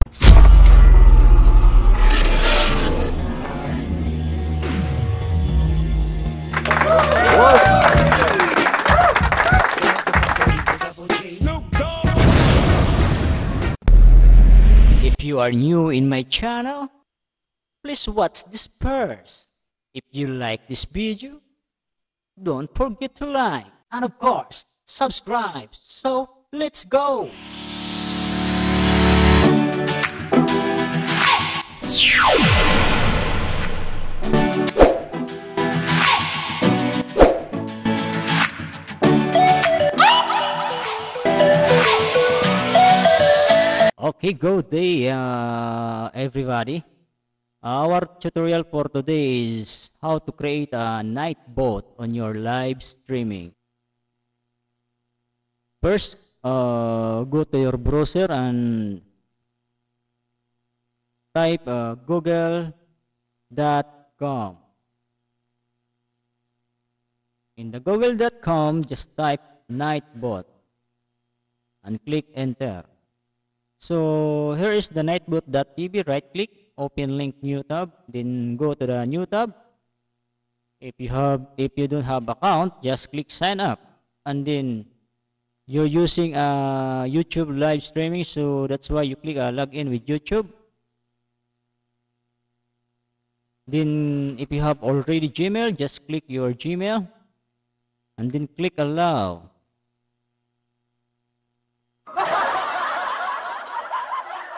If you are new in my channel, please watch this first. If you like this video, don't forget to like and of course, subscribe. So, let's go! Okay, good day everybody. Our tutorial for today is how to create a night bot on your live streaming. First, go to your browser and type google.com. In the google.com, just type nightbot and click enter. So here is the nightbot.tv. Right click, open link, new tab, then go to the new tab. If you don't have account, just click sign up, and then you're using YouTube live streaming, so that's why you click login with YouTube. Then if you have already Gmail, just click your Gmail and then click allow.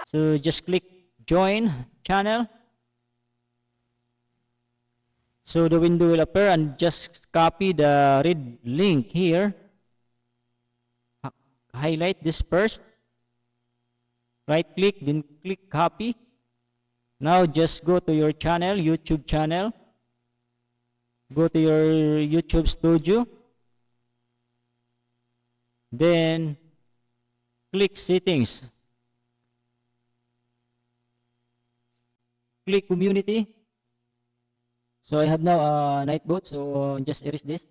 So just click join channel. So the window will appear, and just copy the red link here. Highlight this first. Right click, then click copy. Now just go to your channel, YouTube channel. Go to your YouTube studio. Then click settings. Click community. So I have now a nightbot, so just erase this.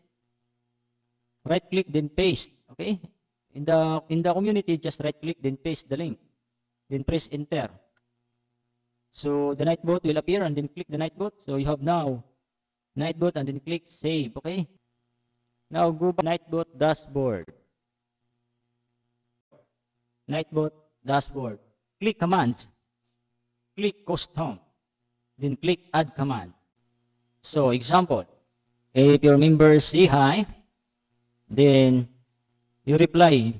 Right click, then paste. Okay? In the community, just right click, then paste the link. Then press enter. So the nightbot will appear, and then click the nightbot. So you have now nightbot, and then click save. Okay? Now go back to nightbot dashboard. Nightbot dashboard. Click commands. Click custom. Then click add command. So example, if your members say hi, then you reply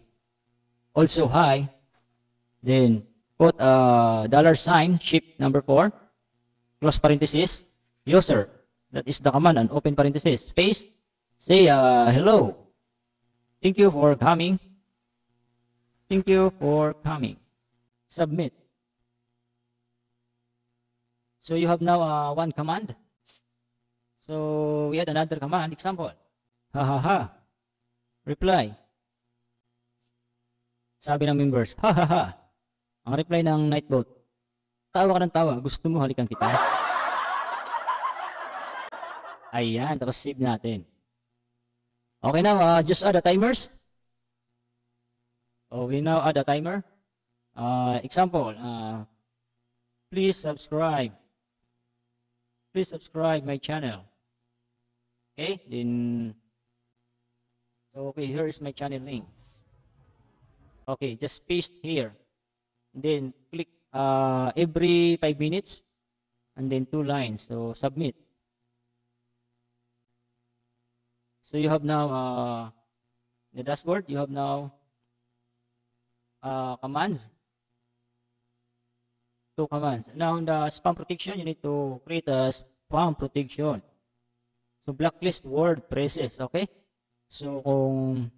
also hi, then put a $sign, ship number 4, close parenthesis, user, that is the command, and open parenthesis, space, say hello, thank you for coming, submit. So you have now one command. So we add another command, example, ha ha ha, reply. Sabi ng members, ha ha ha. Ang reply ng nightbot, tawa ka ng tawa, gusto mo halikan kita? Ayan, tapos save natin. Okay now, just add the timers. Oh, we now add a timer. Example, please subscribe my channel. Okay, then, so okay, here is my channel link. Okay, just paste here. Then click every 5 minutes, and then 2 lines. So submit. So you have now the dashboard. You have now commands. 2 commands. Now in the spam protection, you need to create a spam protection. So blacklist word phrases. Okay. So kung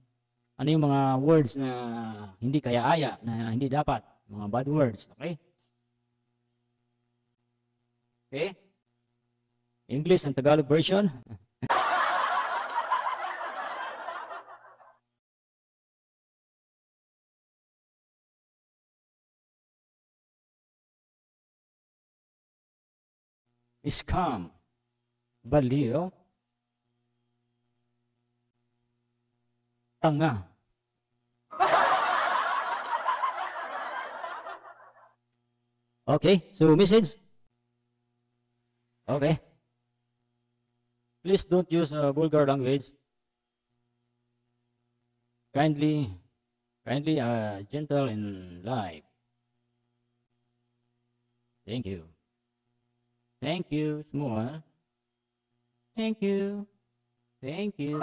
ano yung mga words na hindi kaya-aya, na hindi dapat, mga bad words, okay? Okay? English and Tagalog version. Scam. Baliw. Tanga. Okay, so message. Okay. Please don't use vulgar language. Kindly, gentle in life. Thank you. Thank you, small. Thank you. Thank you.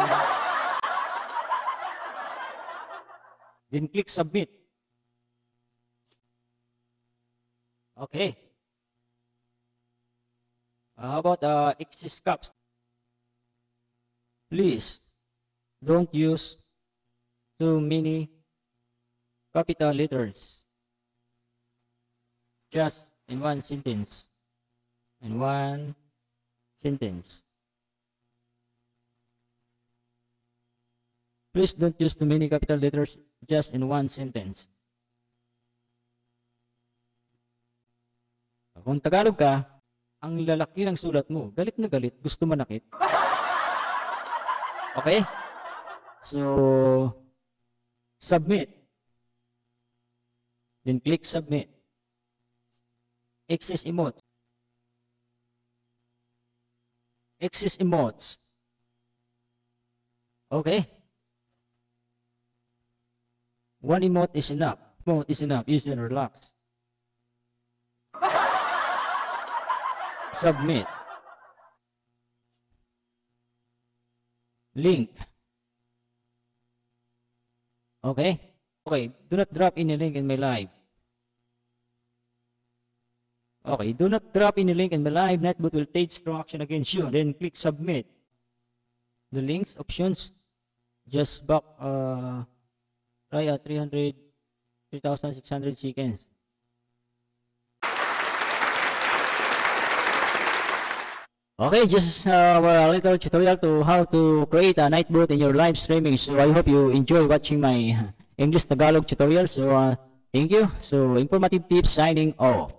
Then click submit. Okay. How about excess caps? Please don't use too many capital letters. Just in one sentence. In one sentence. Please don't use too many capital letters just in one sentence. Kung Tagalog ka, ang lalaki ng sulat mo, galit na galit, gusto manakit. Okay? So, submit. Then click submit. Excess emotes. Excess emotes. Okay? One emote is enough. Emote is enough. Easy and relax. Submit. Link. Okay? Okay, do not drop any link in my live. Okay, do not drop any link in my live. NetBot will take strong action against you. Then click submit. The links options just back try at 3,600 seconds. Okay, just a little tutorial to how to create a NetBot in your live streaming. So I hope you enjoy watching my English Tagalog tutorial. So thank you. So informative tips signing off.